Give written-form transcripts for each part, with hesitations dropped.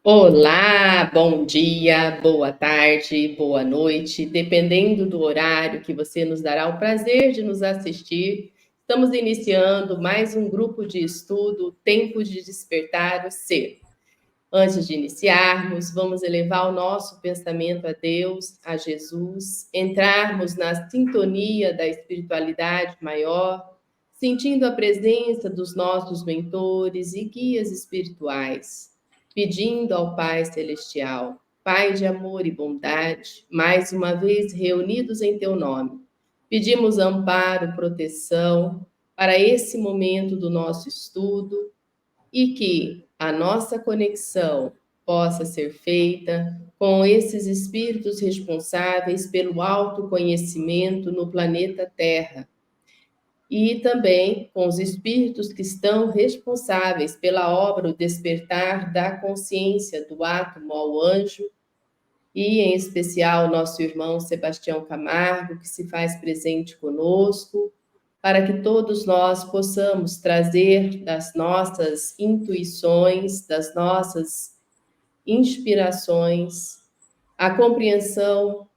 Olá, bom dia, boa tarde, boa noite, dependendo do horário que você nos dará o prazer de nos assistir. Estamos iniciando mais um grupo de estudo, Tempo de Despertar o Ser. Antes de iniciarmos, vamos elevar o nosso pensamento a Deus, a Jesus, entrarmos na sintonia da espiritualidade maior, sentindo a presença dos nossos mentores e guias espirituais, pedindo ao Pai Celestial, Pai de amor e bondade, mais uma vez reunidos em Teu nome. Pedimos amparo, proteção para esse momento do nosso estudo, e que a nossa conexão possa ser feita com esses espíritos responsáveis pelo autoconhecimento no planeta Terra e também com os espíritos que estão responsáveis pela obra O Despertar da Consciência do Átomo ao Anjo, e em especial nosso irmão Sebastião Camargo, que se faz presente conosco, para que todos nós possamos trazer das nossas intuições, das nossas inspirações, a compreensão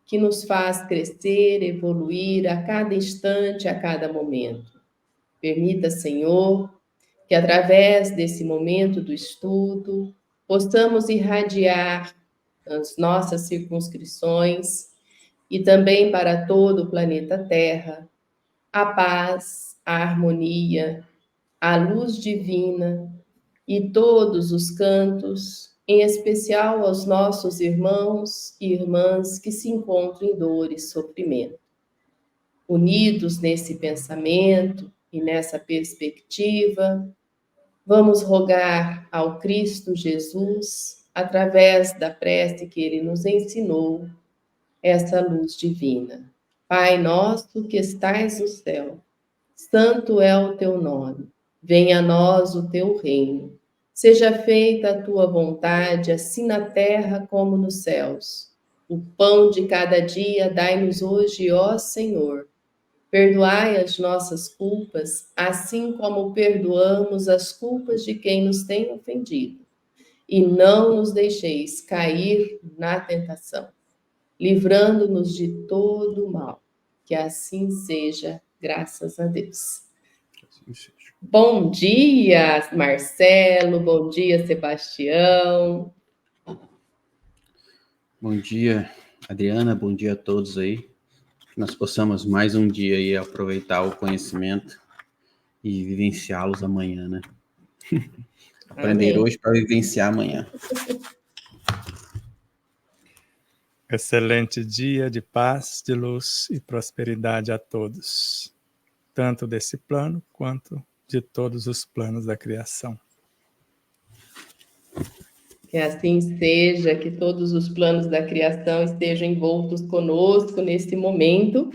que nos faz crescer, evoluir a cada instante, a cada momento. Permita, Senhor, que através desse momento do estudo, possamos irradiar as nossas circunscrições e também para todo o planeta Terra, a paz, a harmonia, a luz divina e todos os cantos, em especial aos nossos irmãos e irmãs que se encontram em dor e sofrimento. Unidos nesse pensamento e nessa perspectiva, vamos rogar ao Cristo Jesus, através da prece que ele nos ensinou, essa luz divina. Pai nosso que estais no céu, santo é o teu nome. Venha a nós o teu reino. Seja feita a tua vontade, assim na terra como nos céus. O pão de cada dia dai-nos hoje, ó Senhor. Perdoai as nossas culpas, assim como perdoamos as culpas de quem nos tem ofendido. E não nos deixeis cair na tentação, livrando-nos de todo o mal. Que assim seja, graças a Deus. Assim seja. Bom dia, Marcelo, bom dia, Sebastião. Bom dia, Adriana, bom dia a todos aí. Que nós possamos mais um dia aí aproveitar o conhecimento e vivenciá-los amanhã, né? Aprender hoje para vivenciar amanhã. Excelente dia de paz, de luz e prosperidade a todos, tanto desse plano quanto de todos os planos da criação. Que assim seja, que todos os planos da criação estejam envoltos conosco nesse momento,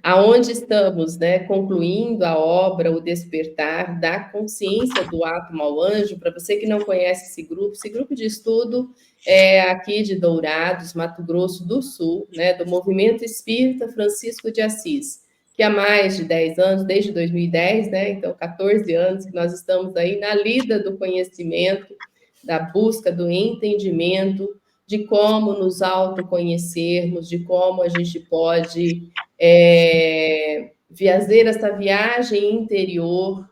aonde estamos, concluindo a obra O Despertar da Consciência do Átomo ao Anjo. Para você que não conhece esse grupo de estudo é aqui de Dourados, Mato Grosso do Sul, do Movimento Espírita Francisco de Assis, que há mais de 10 anos, desde 2010, então 14 anos que nós estamos aí na lida do conhecimento, da busca do entendimento, de como nos autoconhecermos, de como a gente pode fazer essa viagem interior,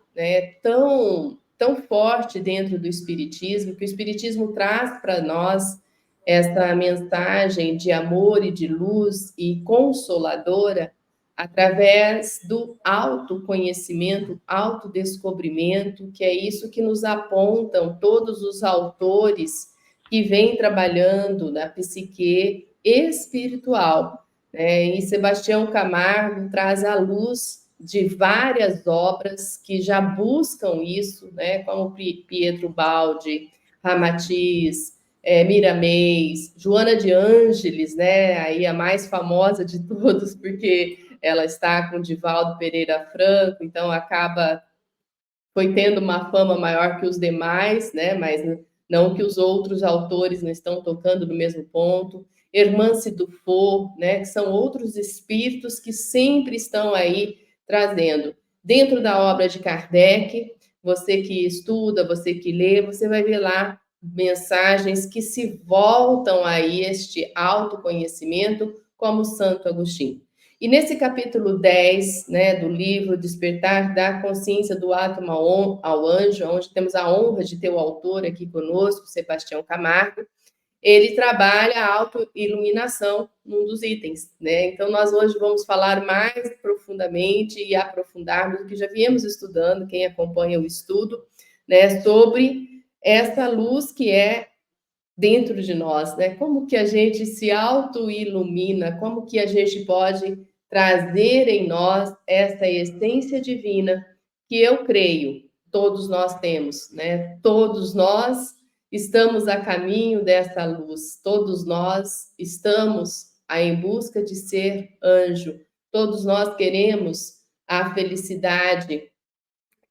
tão forte dentro do Espiritismo, que o Espiritismo traz para nós essa mensagem de amor e de luz e consoladora, através do autoconhecimento, autodescobrimento, que é isso que nos apontam todos os autores que vêm trabalhando na psique espiritual. E Sebastião Camargo traz à luz de várias obras que já buscam isso, como Pietro Baldi, Ramatiz, Miramês, Joana de Ângeles, aí a mais famosa de todos, porque ela está com Divaldo Pereira Franco, então foi tendo uma fama maior que os demais, mas não que os outros autores não estão tocando no mesmo ponto. Hermance Dufour, que são outros espíritos que sempre estão aí trazendo. Dentro da obra de Kardec, você que estuda, você que lê, você vai ver lá mensagens que se voltam a este autoconhecimento, como Santo Agostinho. E nesse capítulo 10, né, do livro Despertar da Consciência do Átomo ao Anjo, onde temos a honra de ter o autor aqui conosco, Sebastião Camargo, ele trabalha a autoiluminação num dos itens, né? Então, nós hoje vamos falar mais profundamente e aprofundarmos do que já viemos estudando, quem acompanha o estudo, né, sobre essa luz que é dentro de nós, né? Como que a gente se autoilumina, como que a gente pode trazer em nós essa essência divina que eu creio todos nós temos, né? Todos nós estamos a caminho dessa luz, todos nós estamos em busca de ser anjo, todos nós queremos a felicidade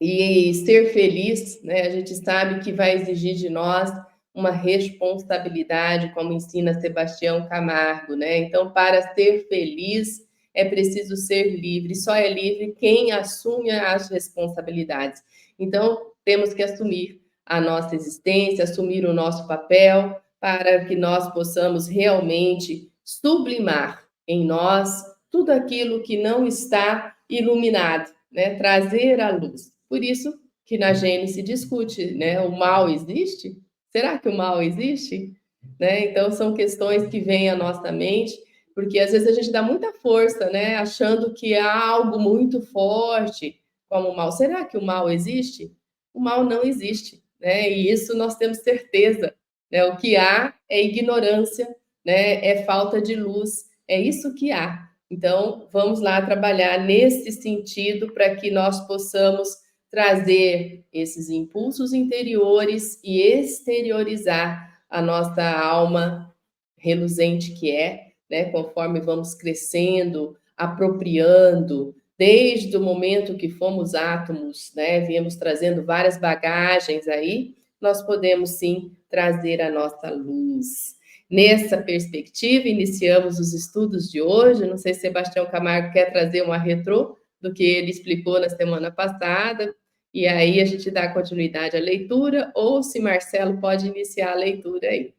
e ser feliz, né? A gente sabe que vai exigir de nós uma responsabilidade, como ensina Sebastião Camargo, né? Então, para ser feliz, é preciso ser livre. Só é livre quem assume as responsabilidades. Então, temos que assumir a nossa existência, assumir o nosso papel, para que nós possamos realmente sublimar em nós tudo aquilo que não está iluminado, né? Trazer a luz. Por isso que na Gênesis se discute, né? O mal existe? Será que o mal existe? Né? Então, são questões que vêm à nossa mente, porque às vezes a gente dá muita força, né? Achando que há algo muito forte como o mal. Será que o mal existe? O mal não existe, né? E isso nós temos certeza, né? O que há é ignorância, né? É falta de luz, é isso que há. Então, vamos lá trabalhar nesse sentido para que nós possamos trazer esses impulsos interiores e exteriorizar a nossa alma reluzente que é, né? Conforme vamos crescendo, apropriando, desde o momento que fomos átomos, né? Viemos trazendo várias bagagens aí, nós podemos sim trazer a nossa luz. Nessa perspectiva, iniciamos os estudos de hoje. Não sei se Sebastião Camargo quer trazer uma retrô do que ele explicou na semana passada, e aí a gente dá continuidade à leitura, ou se Marcelo pode iniciar a leitura aí.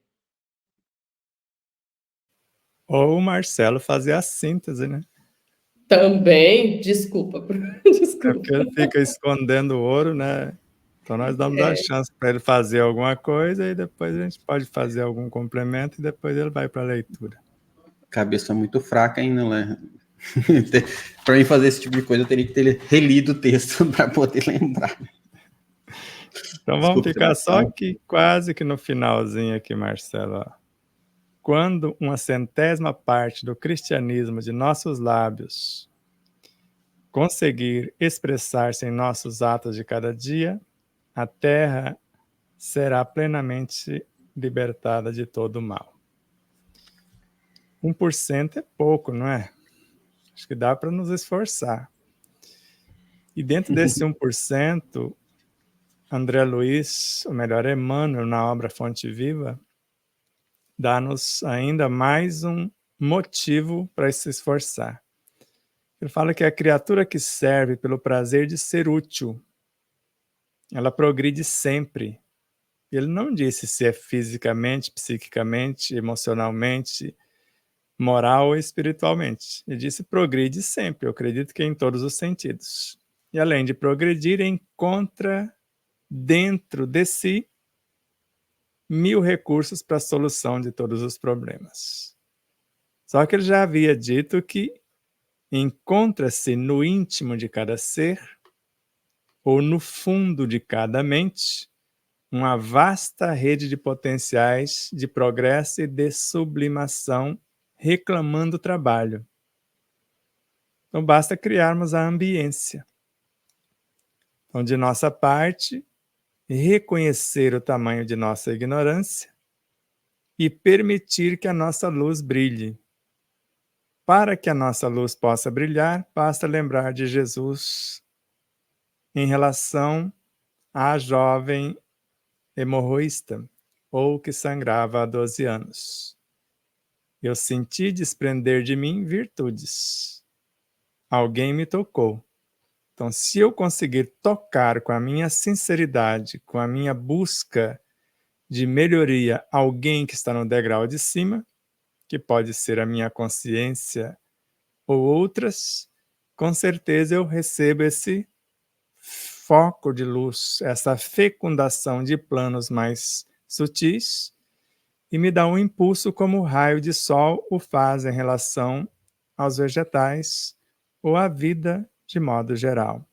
Ou o Marcelo fazer a síntese, né? Também, desculpa. É porque ele fica escondendo o ouro, né? Então nós damos a chance para ele fazer alguma coisa e depois a gente pode fazer algum complemento e depois ele vai para a leitura. Cabeça muito fraca ainda, né? Para mim fazer esse tipo de coisa, eu teria que ter relido o texto para poder lembrar. Então vamos ficar só aqui, quase que no finalzinho aqui, Marcelo. Quando uma 100ª parte do cristianismo de nossos lábios conseguir expressar-se em nossos atos de cada dia, a terra será plenamente libertada de todo o mal. 1% é pouco, não é? Acho que dá para nos esforçar. E dentro desse 1%, André Luiz, ou melhor, Emmanuel, na obra Fonte Viva, dá-nos ainda mais um motivo para se esforçar. Ele fala que a criatura que serve pelo prazer de ser útil, ela progride sempre. Ele não disse se é fisicamente, psiquicamente, emocionalmente, moral ou espiritualmente. Ele disse progride sempre. Eu acredito que em todos os sentidos. E além de progredir, encontra dentro de si 1000 recursos para a solução de todos os problemas. Só que ele já havia dito que encontra-se no íntimo de cada ser, ou no fundo de cada mente, uma vasta rede de potenciais de progresso e de sublimação reclamando trabalho. Então basta criarmos a ambiência. Então, de nossa parte, reconhecer o tamanho de nossa ignorância e permitir que a nossa luz brilhe. Para que a nossa luz possa brilhar, basta lembrar de Jesus em relação à jovem hemorroísta, ou que sangrava há 12 anos. Eu senti desprender de mim virtudes. Alguém me tocou. Então, se eu conseguir tocar com a minha sinceridade, com a minha busca de melhoria alguém que está no degrau de cima, que pode ser a minha consciência ou outras, com certeza eu recebo esse foco de luz, essa fecundação de planos mais sutis, e me dá um impulso como o raio de sol o faz em relação aos vegetais ou à vida de modo geral.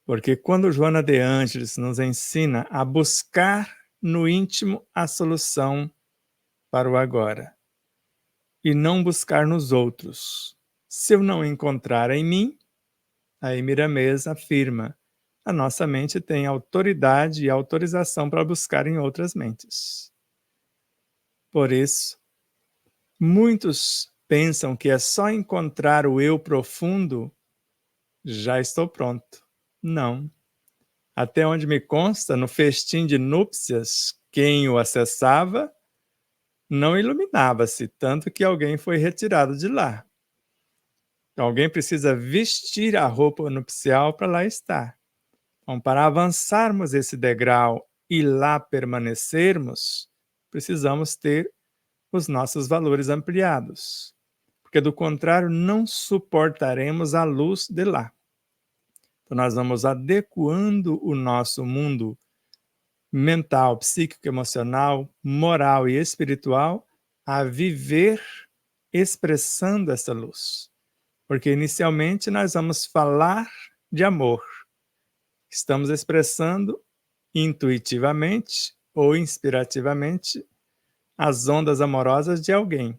Porque quando Joana de Ângeles nos ensina a buscar no íntimo a solução para o agora, e não buscar nos outros. Se eu não encontrar em mim, aí Miramês afirma, a nossa mente tem autoridade e autorização para buscar em outras mentes. Por isso, muitos pensam que é só encontrar o eu profundo, já estou pronto. Não. Até onde me consta, no festim de núpcias, quem o acessava não iluminava-se, tanto que alguém foi retirado de lá. Então, alguém precisa vestir a roupa nupcial para lá estar. Então, para avançarmos esse degrau e lá permanecermos, precisamos ter os nossos valores ampliados, porque do contrário não suportaremos a luz de lá. Então, nós vamos adequando o nosso mundo mental, psíquico, emocional, moral e espiritual a viver expressando essa luz. Porque inicialmente nós vamos falar de amor. Estamos expressando intuitivamente ou inspirativamente as ondas amorosas de alguém.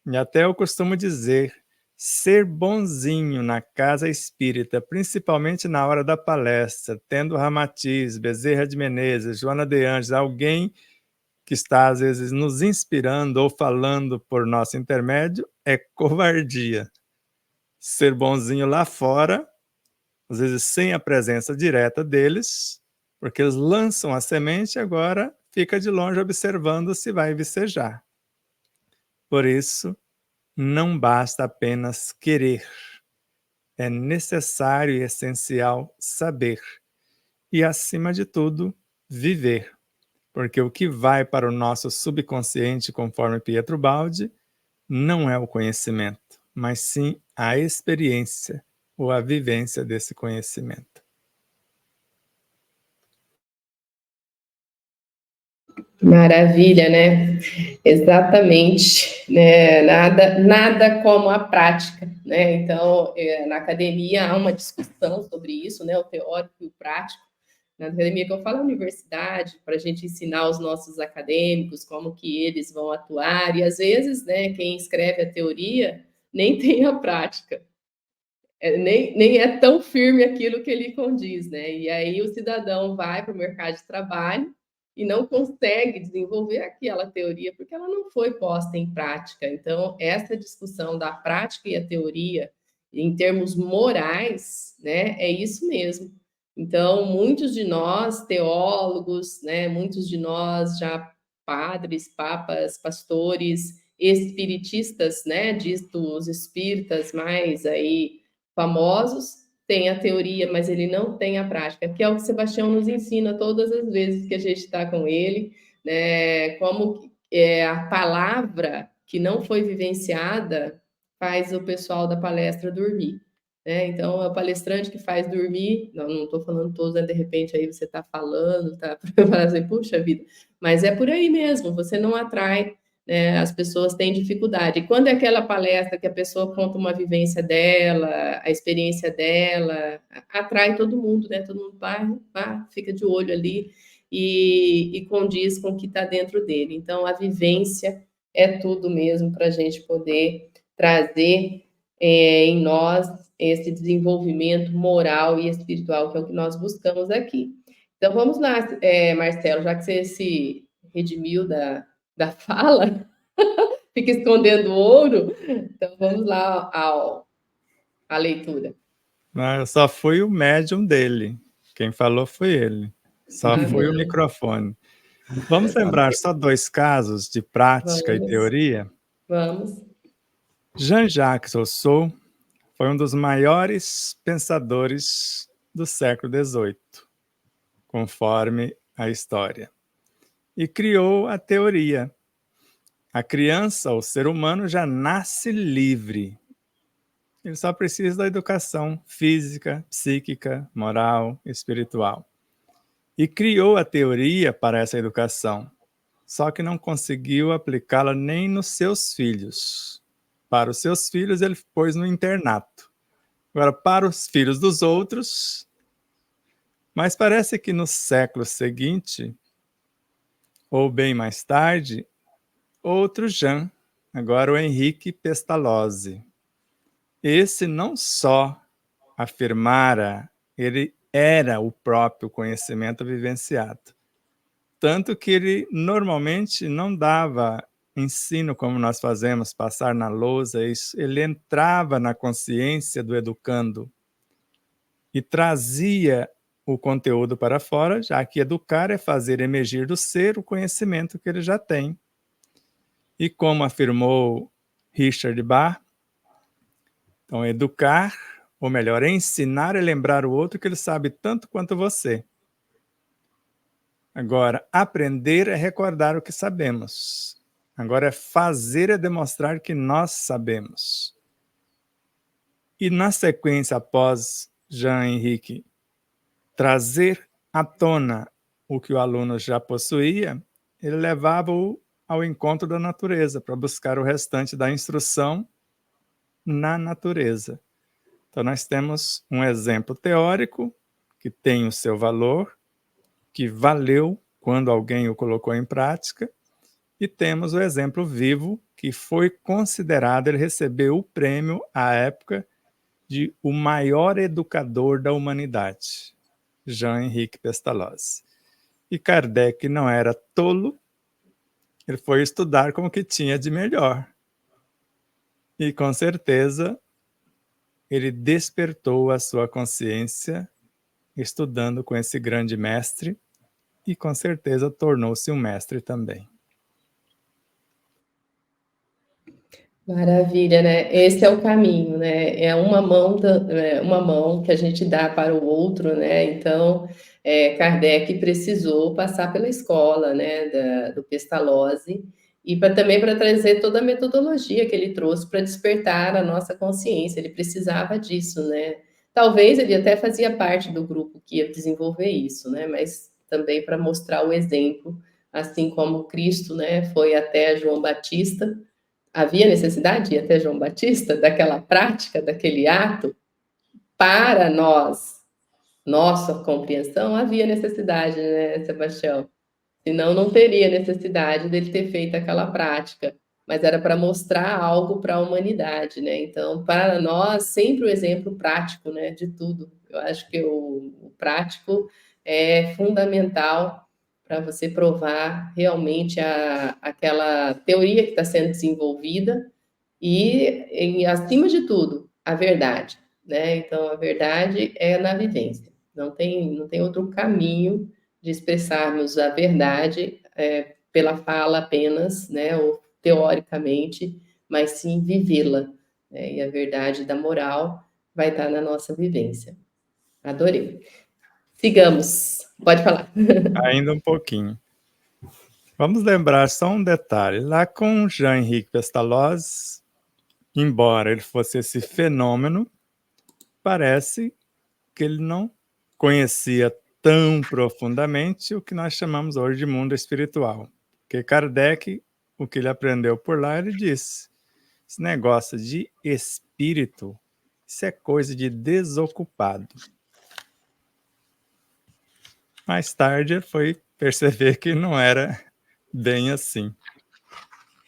E até eu costumo dizer, ser bonzinho na casa espírita, principalmente na hora da palestra, tendo Ramatiz, Bezerra de Menezes, Joana de Ângeles, alguém que está às vezes nos inspirando ou falando por nosso intermédio, é covardia. Ser bonzinho lá fora, às vezes sem a presença direta deles, porque eles lançam a semente e agora fica de longe observando se vai vicejar. Por isso, não basta apenas querer. É necessário e essencial saber. E, acima de tudo, viver. Porque o que vai para o nosso subconsciente, conforme Pietro Baldi, não é o conhecimento, mas sim a experiência ou a vivência desse conhecimento. Maravilha, né? Exatamente, né? Nada como a prática, né? Então, na academia há uma discussão sobre isso, né? O teórico e o prático. Na academia que eu falo, a universidade, para a gente ensinar os nossos acadêmicos como que eles vão atuar, e às vezes, né, quem escreve a teoria nem tem a prática. Nem é tão firme aquilo que ele condiz, né? E aí o cidadão vai para o mercado de trabalho e não consegue desenvolver aquela teoria porque ela não foi posta em prática. Então, essa discussão da prática e a teoria, em termos morais, né, é isso mesmo. Então, muitos de nós, teólogos, né, muitos de nós já padres, papas, pastores, espiritistas, né, ditos espíritas mais aí famosos, tem a teoria, mas ele não tem a prática, que é o que Sebastião nos ensina todas as vezes que a gente está com ele, né? Como a palavra que não foi vivenciada faz o pessoal da palestra dormir. Né? Então, é o palestrante que faz dormir, não estou falando todos, né? De repente aí você está falando, tá? Assim, puxa vida, mas é por aí mesmo, você não atrai, né, as pessoas têm dificuldade. E quando é aquela palestra que a pessoa conta uma vivência dela, a experiência dela, atrai todo mundo, né? Todo mundo fica de olho ali e condiz com o que está dentro dele. Então, a vivência é tudo mesmo para a gente poder trazer em nós esse desenvolvimento moral e espiritual, que é o que nós buscamos aqui. Então, vamos lá, Marcelo, já que você se redimiu da fala, fica escondendo o ouro, então vamos lá à leitura. Não, eu só fui o médium dele. Quem falou foi ele. Só fui o microfone. Vamos lembrar só 2 casos de prática e teoria? Vamos. Jean-Jacques Rousseau foi um dos maiores pensadores do século XVIII, conforme a história. e criou a teoria. A criança, o ser humano, já nasce livre. Ele só precisa da educação física, psíquica, moral, espiritual. E criou a teoria para essa educação, só que não conseguiu aplicá-la nem nos seus filhos. Para os seus filhos, ele pôs no internato. Agora, para os filhos dos outros... Mas parece que no século seguinte, ou bem mais tarde, outro Jean, agora o Henrique Pestalozzi. Esse não só afirmara, ele era o próprio conhecimento vivenciado. Tanto que ele normalmente não dava ensino como nós fazemos, passar na lousa, isso. Ele entrava na consciência do educando e trazia o conteúdo para fora, já que educar é fazer emergir do ser o conhecimento que ele já tem. E como afirmou Richard Bach, então educar, ou melhor, ensinar é lembrar o outro que ele sabe tanto quanto você. Agora, aprender é recordar o que sabemos. Agora, fazer é demonstrar que nós sabemos. E na sequência, após Jean Henrique trazer à tona o que o aluno já possuía, ele levava-o ao encontro da natureza, para buscar o restante da instrução na natureza. Então, nós temos um exemplo teórico, que tem o seu valor, que valeu quando alguém o colocou em prática, e temos o exemplo vivo, que foi considerado, ele recebeu o prêmio, à época, de o maior educador da humanidade, Jean Henrique Pestalozzi. E Kardec não era tolo, ele foi estudar com o que tinha de melhor. E com certeza ele despertou a sua consciência estudando com esse grande mestre e com certeza tornou-se um mestre também. Maravilha, né? Esse é o caminho, né? É uma mão que a gente dá para o outro, né? Então, Kardec precisou passar pela escola, né, do Pestalozzi, e também para trazer toda a metodologia que ele trouxe para despertar a nossa consciência. Ele precisava disso, né? Talvez ele até fazia parte do grupo que ia desenvolver isso, né? Mas também para mostrar o exemplo, assim como Cristo, né, foi até João Batista. Havia necessidade de ir até João Batista, daquela prática, daquele ato, para nossa compreensão, havia necessidade, né, Sebastião? Senão não teria necessidade dele ter feito aquela prática, mas era para mostrar algo para a humanidade, né? Então, para nós, sempre o exemplo prático, né, de tudo. Eu acho que o prático é fundamental para você provar realmente aquela teoria que está sendo desenvolvida e, acima de tudo, a verdade, né? Então, a verdade é na vivência. Não tem outro caminho de expressarmos a verdade pela fala apenas, né? Ou teoricamente, mas sim vivê-la, né? E a verdade da moral vai estar na nossa vivência. Adorei. Sigamos. Pode falar. Ainda um pouquinho. Vamos lembrar só um detalhe. Lá com Jean Henrique Pestalozzi, embora ele fosse esse fenômeno, parece que ele não conhecia tão profundamente o que nós chamamos hoje de mundo espiritual. Porque Kardec, o que ele aprendeu por lá, ele disse: esse negócio de espírito, isso é coisa de desocupado. Mais tarde ele foi perceber que não era bem assim.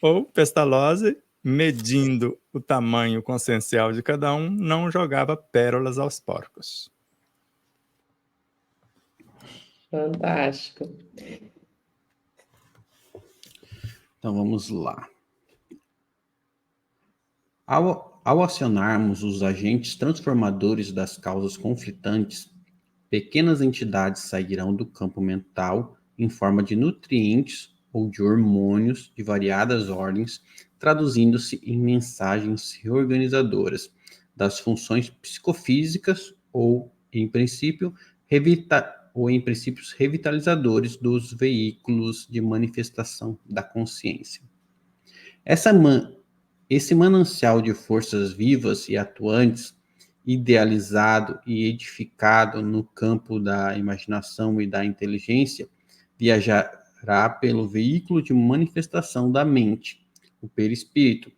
Ou Pestalozzi, medindo o tamanho consciencial de cada um, não jogava pérolas aos porcos. Fantástico. Então vamos lá. Ao acionarmos os agentes transformadores das causas conflitantes, pequenas entidades sairão do campo mental em forma de nutrientes ou de hormônios de variadas ordens, traduzindo-se em mensagens reorganizadoras das funções psicofísicas ou, em princípio, ou em princípios revitalizadores dos veículos de manifestação da consciência. Esse manancial de forças vivas e atuantes, idealizado e edificado no campo da imaginação e da inteligência, viajará pelo veículo de manifestação da mente, o perispírito,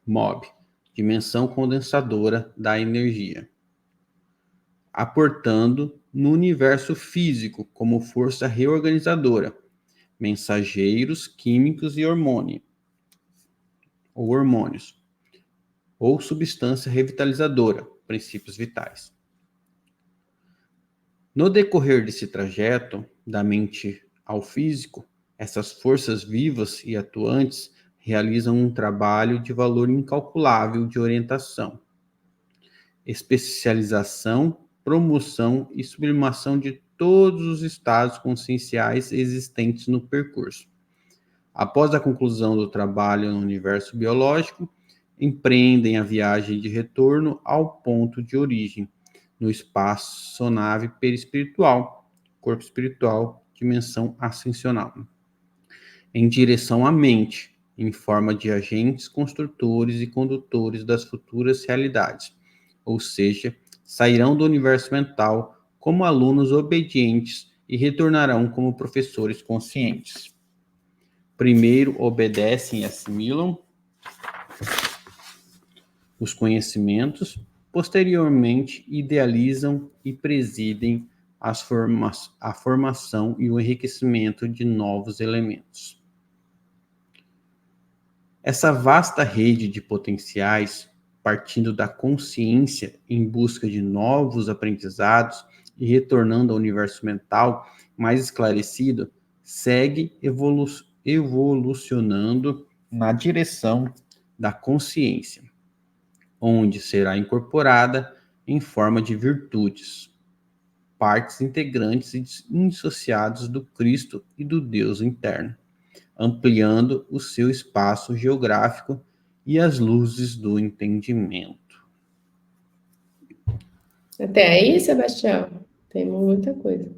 MOB, dimensão condensadora da energia, aportando no universo físico como força reorganizadora, mensageiros químicos e hormônios, ou substância revitalizadora, princípios vitais. No decorrer desse trajeto, da mente ao físico, essas forças vivas e atuantes realizam um trabalho de valor incalculável de orientação, especialização, promoção e sublimação de todos os estados conscienciais existentes no percurso. Após a conclusão do trabalho no universo biológico, empreendem a viagem de retorno ao ponto de origem, no espaço-nave perispiritual, corpo espiritual, dimensão ascensional, em direção à mente, em forma de agentes construtores e condutores das futuras realidades, ou seja, sairão do universo mental como alunos obedientes e retornarão como professores conscientes. Primeiro obedecem e assimilam os conhecimentos, posteriormente idealizam e presidem a formação e o enriquecimento de novos elementos. Essa vasta rede de potenciais, partindo da consciência em busca de novos aprendizados e retornando ao universo mental mais esclarecido, segue evolucionando na direção da consciência, onde será incorporada em forma de virtudes, partes integrantes e indissociadas do Cristo e do Deus interno, ampliando o seu espaço geográfico e as luzes do entendimento. Até aí, Sebastião, tem muita coisa.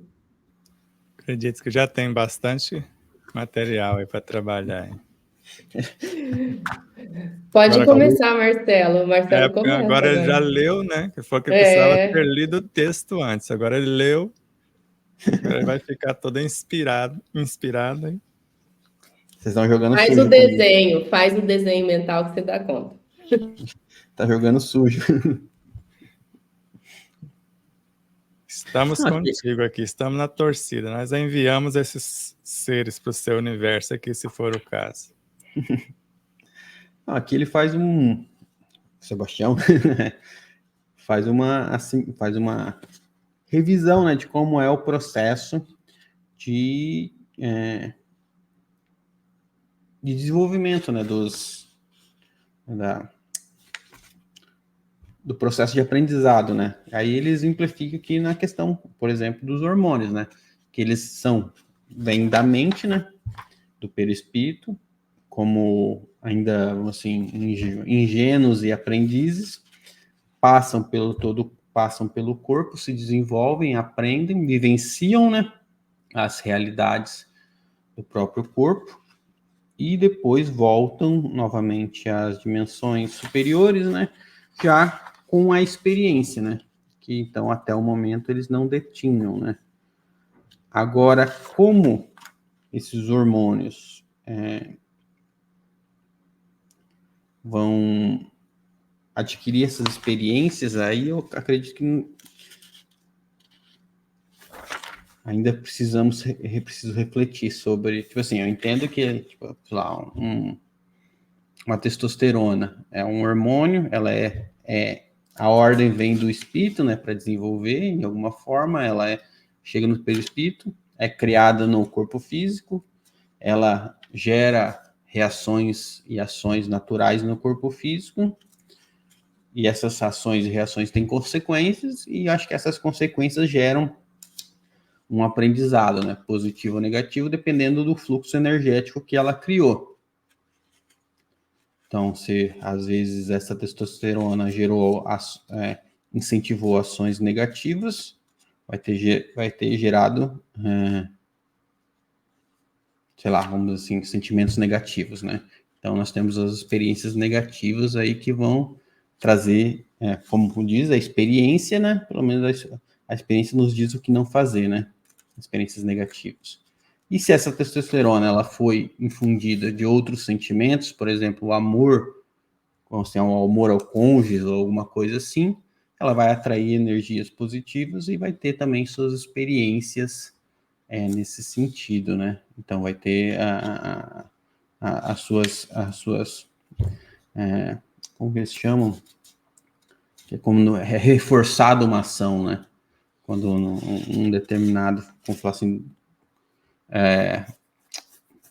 Acredito que já tem bastante material aí para trabalhar. Hein? Pode Agora, começar, Marcelo. Marcelo começa. Agora ele já leu, né? Que foi que precisava ter lido o texto antes. Agora ele leu. Agora ele vai ficar todo inspirado. Hein? Vocês estão jogando sujo. Faz o desenho mental que você dá conta. Tá jogando sujo. Estamos contigo aqui, estamos na torcida. Nós enviamos esses seres para o seu universo aqui, se for o caso. Aqui ele faz Sebastião faz uma revisão, né, de como é o processo de desenvolvimento, né, do processo de aprendizado, né? Aí ele exemplifica aqui na questão, por exemplo, dos hormônios, né? Que eles vêm da mente, né? Do perispírito, como ainda, assim, ingênuos e aprendizes, passam pelo corpo, se desenvolvem, aprendem, vivenciam, né? As realidades do próprio corpo e depois voltam novamente às dimensões superiores, né? Já com a experiência, né? Que então até o momento eles não detinham, né? Agora, como esses hormônios vão adquirir essas experiências, aí eu acredito que ainda preciso refletir sobre, tipo assim, eu entendo que, tipo, sei lá, uma testosterona é um hormônio, ela a ordem vem do espírito, né, para desenvolver, em alguma forma, ela chega no perispírito, é criada no corpo físico, ela gera reações e ações naturais no corpo físico, e essas ações e reações têm consequências, e acho que essas consequências geram um aprendizado, né, positivo ou negativo, dependendo do fluxo energético que ela criou. Então, se às vezes essa testosterona incentivou ações negativas, vai ter gerado, sei lá, vamos dizer assim, sentimentos negativos, né? Então, nós temos as experiências negativas aí que vão trazer, como diz, a experiência, né? Pelo menos a experiência nos diz o que não fazer, né? Experiências negativas. E se essa testosterona ela foi infundida de outros sentimentos, por exemplo, o amor, como se é um amor ao cônjuge ou alguma coisa assim, ela vai atrair energias positivas e vai ter também suas experiências nesse sentido, né? Então vai ter as suas como que eles chamam? Que é como é reforçado uma ação, né? Quando um determinado, como falar assim,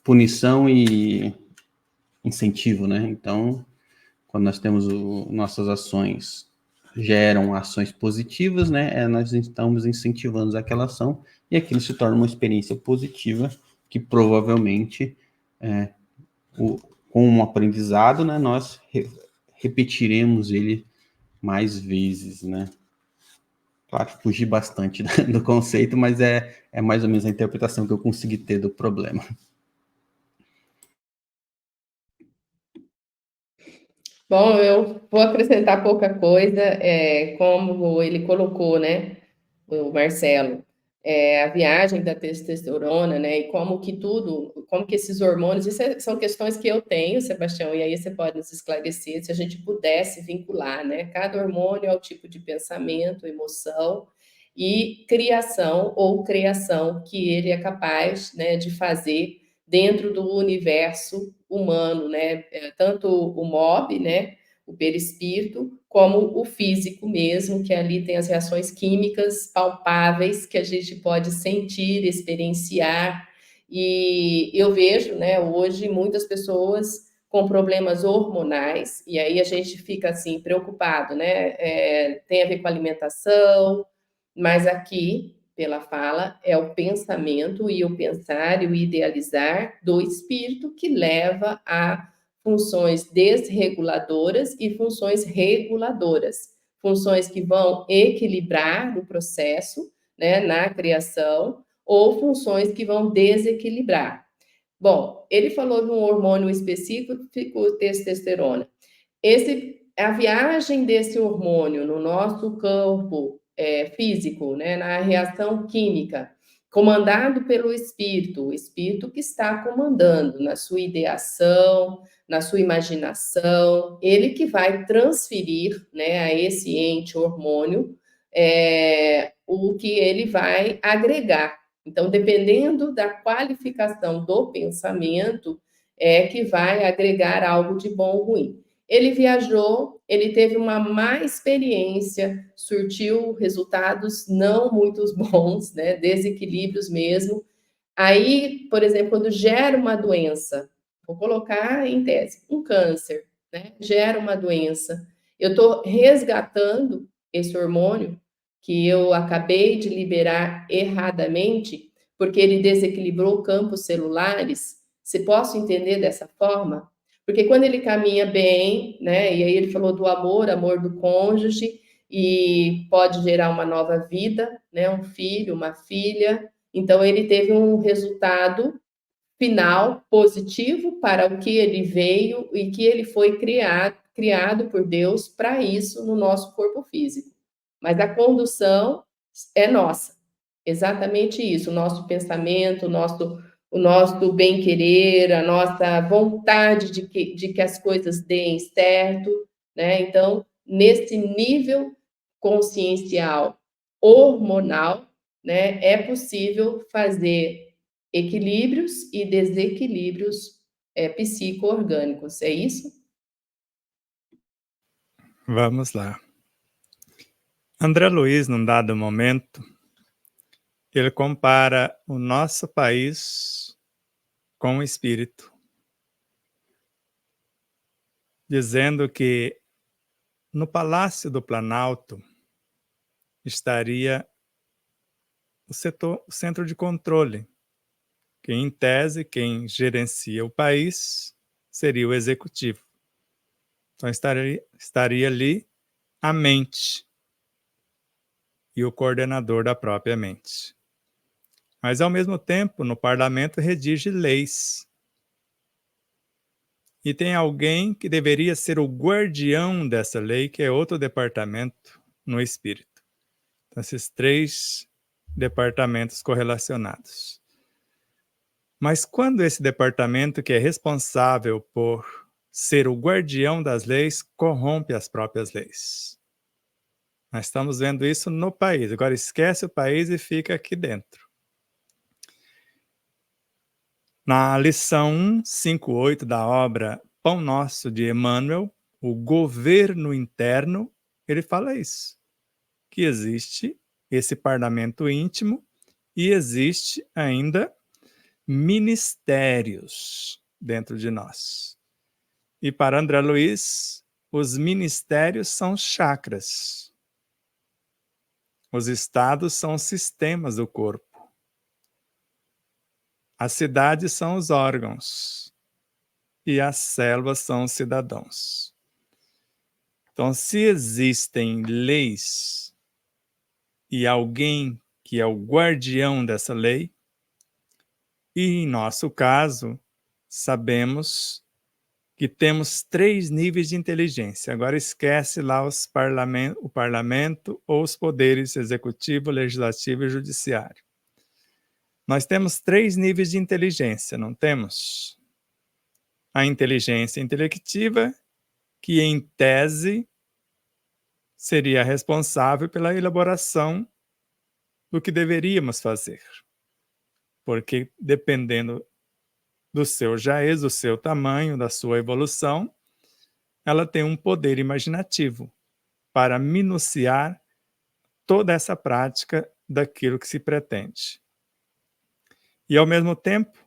punição e incentivo, né? Então, quando nós temos nossas ações geram ações positivas, né? Nós estamos incentivando aquela ação e aquilo se torna uma experiência positiva que provavelmente, com um aprendizado, né? Nós repetiremos ele mais vezes, né? Claro que fugi bastante do conceito, mas é mais ou menos a interpretação que eu consegui ter do problema. Bom, eu vou acrescentar pouca coisa, como ele colocou, né, o Marcelo, a viagem da testosterona, né, e como que esses hormônios, são questões que eu tenho, Sebastião, e aí você pode nos esclarecer, se a gente pudesse vincular, né, cada hormônio ao tipo de pensamento, emoção e criação ou criação que ele é capaz, né, de fazer dentro do universo humano, né? Tanto o MOB, né? O perispírito, como o físico mesmo, que ali tem as reações químicas palpáveis que a gente pode sentir, experienciar. E eu vejo, né, hoje muitas pessoas com problemas hormonais, e aí a gente fica assim preocupado, né? Tem a ver com alimentação, mas aqui pela fala, é o pensamento e o pensar e o idealizar do espírito que leva a funções desreguladoras e funções reguladoras. Funções que vão equilibrar o processo, né, na criação, ou funções que vão desequilibrar. Bom, ele falou de um hormônio específico, testosterona. A viagem desse hormônio no nosso campo físico, né, na reação química, comandado pelo espírito, o espírito que está comandando na sua ideação, na sua imaginação, ele que vai transferir, né, a esse ente hormônio o que ele vai agregar. Então, dependendo da qualificação do pensamento, é que vai agregar algo de bom ou ruim. Ele viajou, ele teve uma má experiência, surtiu resultados não muito bons, né? Desequilíbrios mesmo. Aí, por exemplo, quando gera uma doença, vou colocar em tese, um câncer, né? Gera uma doença. Eu estou resgatando esse hormônio que eu acabei de liberar erradamente, porque ele desequilibrou campos celulares. Se posso entender dessa forma? Porque quando ele caminha bem, né? E aí ele falou do amor do cônjuge, e pode gerar uma nova vida, né? Um filho, uma filha. Então ele teve um resultado final positivo para o que ele veio e que ele foi criado por Deus para isso no nosso corpo físico. Mas a condução é nossa. Exatamente isso, o nosso pensamento, o nosso bem-querer, a nossa vontade de que as coisas deem certo, né? Então, nesse nível consciencial hormonal, né, é possível fazer equilíbrios e desequilíbrios psico-orgânicos, é isso? Vamos lá. André Luiz, num dado momento, ele compara o nosso país com o espírito, dizendo que no Palácio do Planalto estaria o centro de controle, que em tese quem gerencia o país seria o executivo. Então estaria ali a mente. e o coordenador da própria mente. Mas, ao mesmo tempo, no parlamento redige leis. E tem alguém que deveria ser o guardião dessa lei, que é outro departamento no espírito. Então, esses 3 departamentos correlacionados. Mas quando esse departamento, que é responsável por ser o guardião das leis, corrompe as próprias leis? Nós estamos vendo isso no país. Agora esquece o país e fica aqui dentro. Na lição 158 da obra Pão Nosso de Emmanuel, o governo interno, ele fala isso, que existe esse parlamento íntimo e existe ainda ministérios dentro de nós. E para André Luiz, os ministérios são chakras. Os estados são os sistemas do corpo. As cidades são os órgãos. E as células são os cidadãos. Então, se existem leis e alguém que é o guardião dessa lei, e em nosso caso, sabemos que temos 3 níveis de inteligência. Agora esquece lá o parlamento ou os poderes executivo, legislativo e judiciário. Nós temos 3 níveis de inteligência, não temos? A inteligência intelectiva, que em tese seria responsável pela elaboração do que deveríamos fazer. Porque dependendo do seu jaez, do seu tamanho, da sua evolução, ela tem um poder imaginativo para minuciar toda essa prática daquilo que se pretende. E, ao mesmo tempo,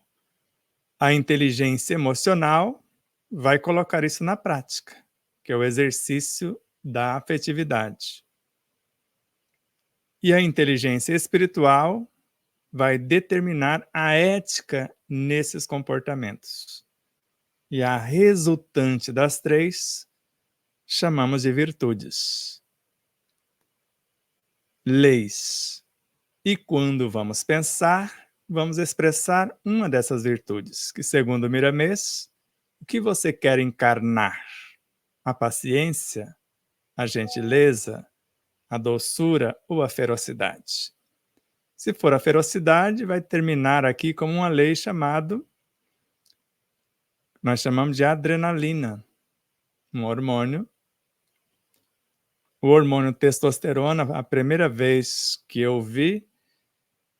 a inteligência emocional vai colocar isso na prática, que é o exercício da afetividade. E a inteligência espiritual vai determinar a ética nesses comportamentos. E a resultante das 3 chamamos de virtudes. Leis. E quando vamos pensar, vamos expressar uma dessas virtudes, que, segundo Miramês, o que você quer encarnar? A paciência, a gentileza, a doçura ou a ferocidade? Se for a ferocidade, vai terminar aqui como uma lei nós chamamos de adrenalina, um hormônio. O hormônio testosterona, a primeira vez que eu vi,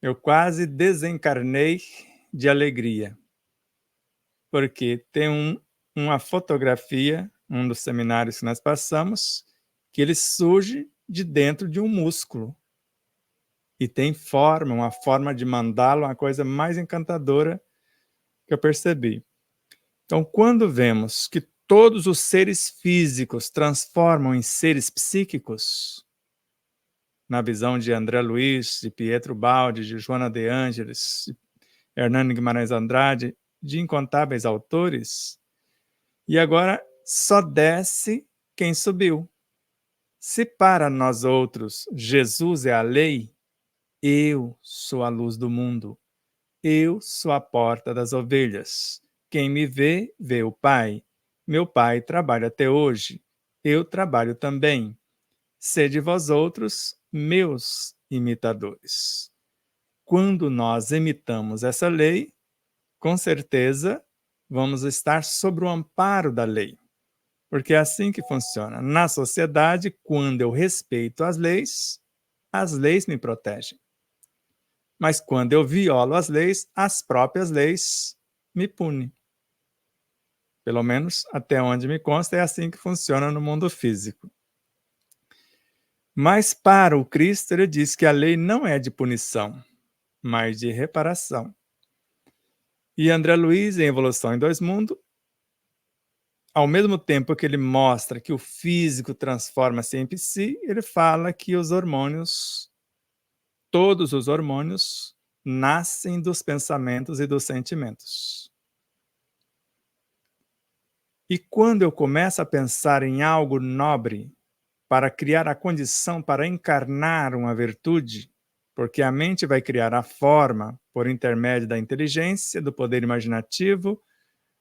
eu quase desencarnei de alegria. Porque tem uma fotografia, um dos seminários que nós passamos, que ele surge de dentro de um músculo. E tem uma forma de mandala, uma coisa mais encantadora que eu percebi. Então, quando vemos que todos os seres físicos transformam em seres psíquicos, na visão de André Luiz, de Pietro Baldi, de Joana de Ângeles, de Hernando Guimarães Andrade, de incontáveis autores, e agora só desce quem subiu. Se para nós outros Jesus é a lei, eu sou a luz do mundo. Eu sou a porta das ovelhas. Quem me vê, vê o Pai. Meu Pai trabalha até hoje. Eu trabalho também. Sede vós outros meus imitadores. Quando nós imitamos essa lei, com certeza vamos estar sob o amparo da lei. Porque é assim que funciona. Na sociedade, quando eu respeito as leis me protegem. Mas quando eu violo as próprias leis me punem. Pelo menos até onde me consta, é assim que funciona no mundo físico. Mas para o Cristo, ele diz que a lei não é de punição, mas de reparação. E André Luiz, em Evolução em Dois Mundos, ao mesmo tempo que ele mostra que o físico transforma-se em psi, ele fala que os hormônios, todos os hormônios, nascem dos pensamentos e dos sentimentos. E quando eu começo a pensar em algo nobre, para criar a condição para encarnar uma virtude, porque a mente vai criar a forma por intermédio da inteligência, do poder imaginativo,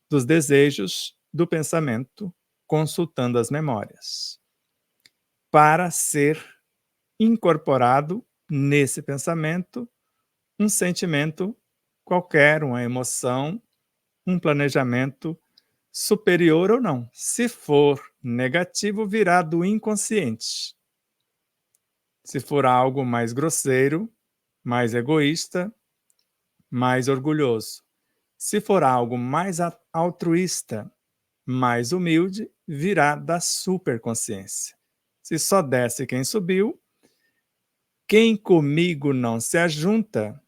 dos desejos, do pensamento, consultando as memórias, para ser incorporado nesse pensamento um sentimento qualquer, uma emoção, um planejamento superior ou não. Se for negativo, virá do inconsciente. Se for algo mais grosseiro, mais egoísta, mais orgulhoso. Se for algo mais altruísta, mais humilde, virá da superconsciência. Se só desce quem subiu, quem comigo não se ajunta,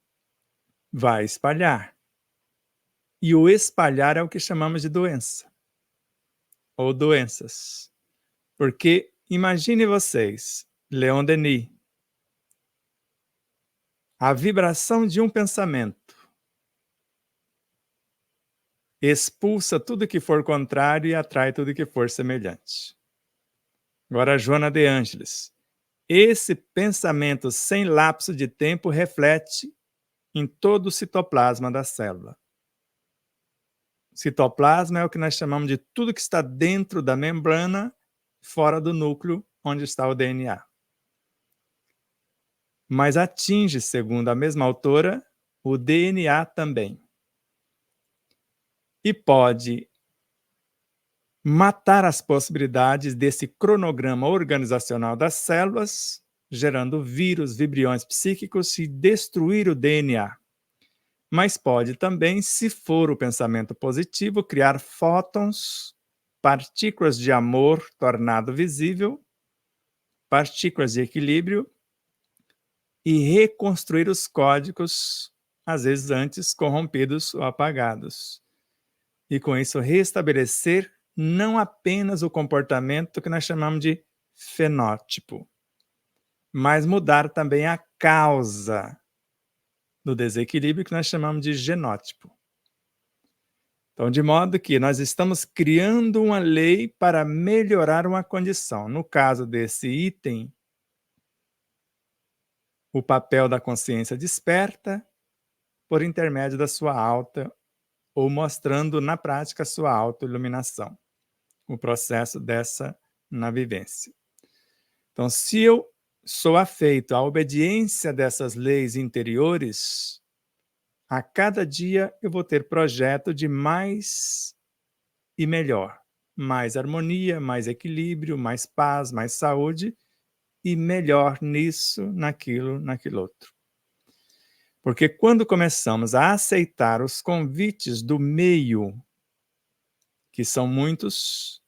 vai espalhar. E o espalhar é o que chamamos de doença, ou doenças. Porque imagine vocês, Leon Denis, a vibração de um pensamento expulsa tudo que for contrário e atrai tudo que for semelhante. Agora, Joana de Ângeles, esse pensamento sem lapso de tempo reflete em todo o citoplasma da célula. Citoplasma é o que nós chamamos de tudo que está dentro da membrana, fora do núcleo onde está o DNA. Mas atinge, segundo a mesma autora, o DNA também. E pode matar as possibilidades desse cronograma organizacional das células, gerando vírus, vibriões psíquicos e destruir o DNA. Mas pode também, se for o pensamento positivo, criar fótons, partículas de amor tornado visível, partículas de equilíbrio, e reconstruir os códigos, às vezes antes corrompidos ou apagados. E com isso restabelecer não apenas o comportamento que nós chamamos de fenótipo, mas mudar também a causa do desequilíbrio que nós chamamos de genótipo. Então, de modo que nós estamos criando uma lei para melhorar uma condição. No caso desse item, o papel da consciência desperta por intermédio da sua alta, ou mostrando na prática a sua autoiluminação, o processo dessa na vivência. Então, se eu sou afeito à obediência dessas leis interiores, a cada dia eu vou ter projeto de mais e melhor, mais harmonia, mais equilíbrio, mais paz, mais saúde, e melhor nisso, naquilo outro. Porque quando começamos a aceitar os convites do meio, que são muitos,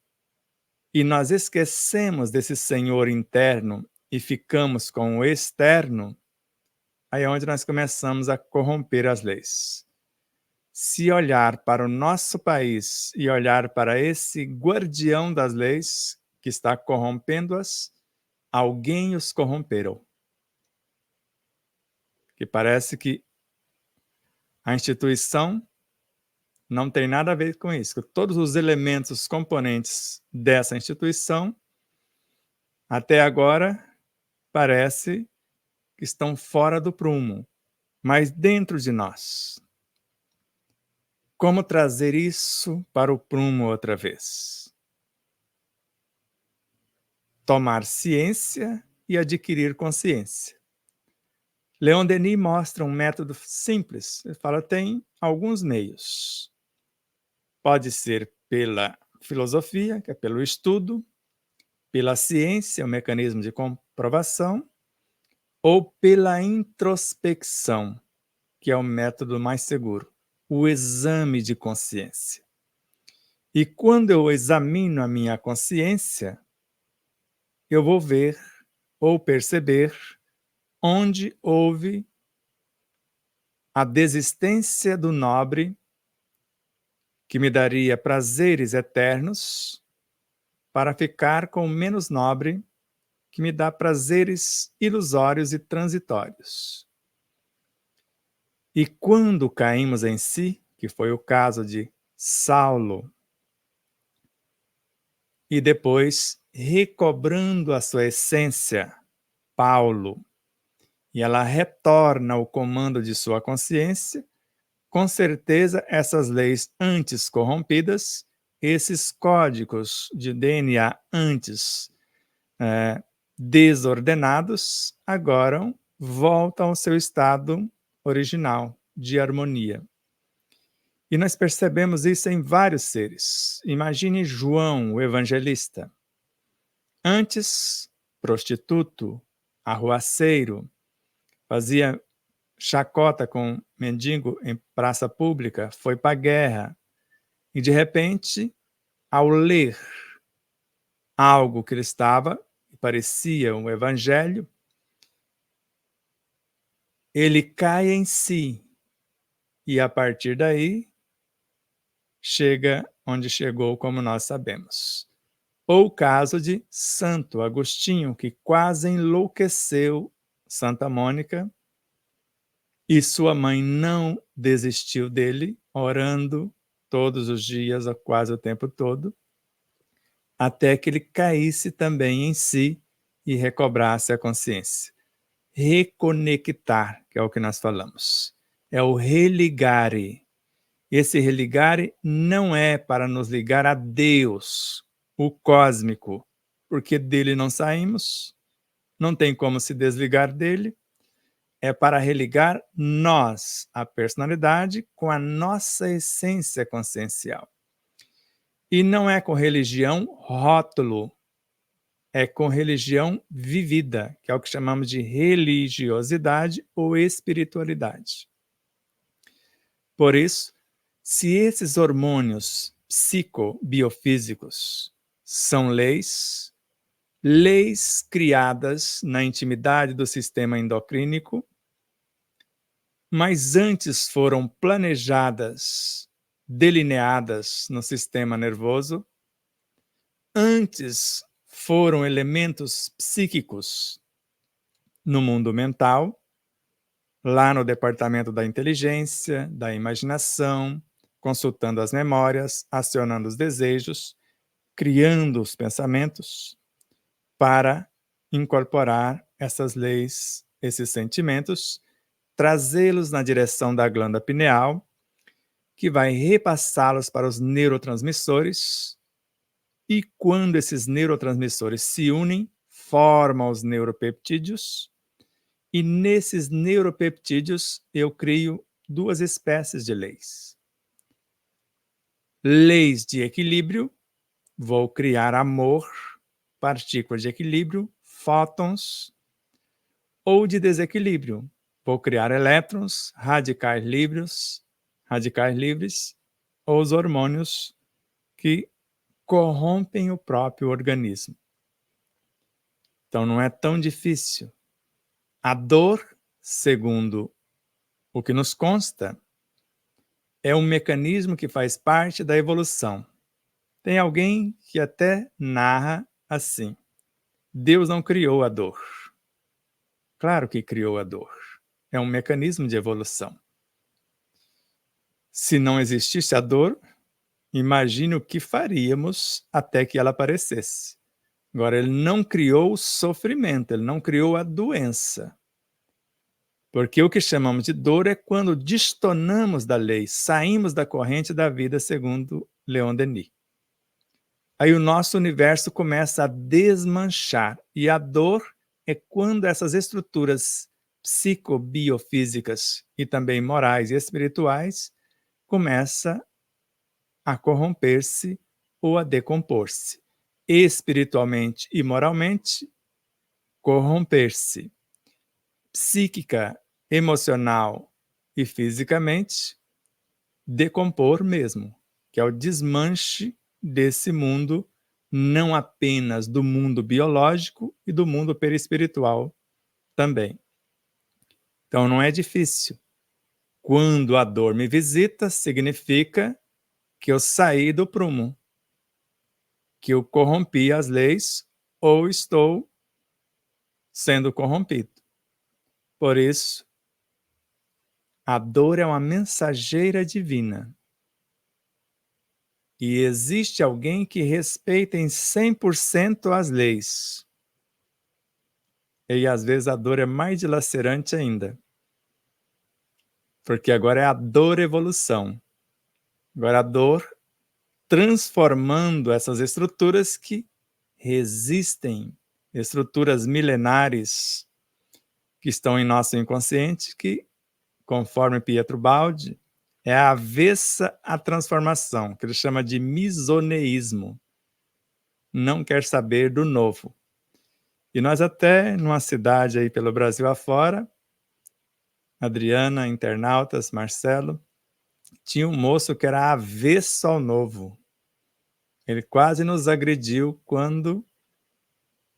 e nós esquecemos desse Senhor interno e ficamos com o externo, aí é onde nós começamos a corromper as leis. Se olhar para o nosso país e olhar para esse guardião das leis que está corrompendo-as, alguém os corromperou. Que parece que a instituição não tem nada a ver com isso. Que todos os elementos, os componentes dessa instituição, até agora, parece que estão fora do prumo, mas dentro de nós. Como trazer isso para o prumo outra vez? Tomar ciência e adquirir consciência. Leon Denis mostra um método simples. Ele fala, tem alguns meios. Pode ser pela filosofia, que é pelo estudo, pela ciência, o mecanismo de comprovação, ou pela introspecção, que é o método mais seguro, o exame de consciência. E quando eu examino a minha consciência, eu vou ver ou perceber onde houve a desistência do nobre que me daria prazeres eternos para ficar com o menos nobre que me dá prazeres ilusórios e transitórios. E quando caímos em si, que foi o caso de Saulo, e depois recobrando a sua essência, Paulo, e ela retorna ao comando de sua consciência, com certeza essas leis antes corrompidas, esses códigos de DNA antes desordenados, agora voltam ao seu estado original de harmonia. E nós percebemos isso em vários seres. Imagine João, o evangelista. Antes, prostituto, arruaceiro, fazia chacota com mendigo em praça pública, foi para a guerra. E, de repente, ao ler algo que ele estava, parecia um evangelho, ele cai em si. E, a partir daí, chega onde chegou, como nós sabemos. Ou o caso de Santo Agostinho, que quase enlouqueceu Santa Mônica, e sua mãe não desistiu dele, orando todos os dias, quase o tempo todo, até que ele caísse também em si e recobrasse a consciência. Reconectar, que é o que nós falamos. É o religare. Esse religare não é para nos ligar a Deus, o cósmico, porque dele não saímos, não tem como se desligar dele. É para religar nós, a personalidade, com a nossa essência consciencial. E não é com religião rótulo, é com religião vivida, que é o que chamamos de religiosidade ou espiritualidade. Por isso, se esses hormônios psicobiofísicos são leis criadas na intimidade do sistema endocrínico, mas antes foram planejadas, delineadas no sistema nervoso, antes foram elementos psíquicos no mundo mental, lá no departamento da inteligência, da imaginação, consultando as memórias, acionando os desejos, criando os pensamentos, para incorporar essas leis, esses sentimentos, trazê-los na direção da glândula pineal, que vai repassá-los para os neurotransmissores, e quando esses neurotransmissores se unem, formam os neuropeptídeos, e nesses neuropeptídeos eu crio duas espécies de leis. Leis de equilíbrio, vou criar amor, partículas de equilíbrio, fótons, ou de desequilíbrio, vou criar elétrons, radicais livres, ou os hormônios que corrompem o próprio organismo. Então não é tão difícil. A dor, segundo o que nos consta, é um mecanismo que faz parte da evolução. Tem alguém que até narra assim: Deus não criou a dor. Claro que criou a dor. É um mecanismo de evolução. Se não existisse a dor, imagine o que faríamos até que ela aparecesse. Agora, ele não criou o sofrimento, ele não criou a doença. Porque o que chamamos de dor é quando destonamos da lei, saímos da corrente da vida, segundo Leon Denis. Aí o nosso universo começa a desmanchar. E a dor é quando essas estruturas psicobiofísicas e também morais e espirituais começam a corromper-se ou a decompor-se. Espiritualmente e moralmente, corromper-se. Psíquica, emocional e fisicamente, decompor mesmo, que é o desmanche desse mundo, não apenas do mundo biológico e do mundo perispiritual também. Então não é difícil. Quando a dor me visita, significa que eu saí do prumo, que eu corrompi as leis ou estou sendo corrompido. Por isso, a dor é uma mensageira divina. E existe alguém que respeita em 100% as leis. E às vezes a dor é mais dilacerante ainda. Porque agora é a dor evolução. Agora a dor transformando essas estruturas que resistem, estruturas milenares que estão em nosso inconsciente, que, conforme Pietro Baldi, é a avessa à transformação, que ele chama de misoneísmo. Não quer saber do novo. E nós até, numa cidade aí pelo Brasil afora, Adriana, internautas, Marcelo, tinha um moço que era avesso ao novo. Ele quase nos agrediu quando,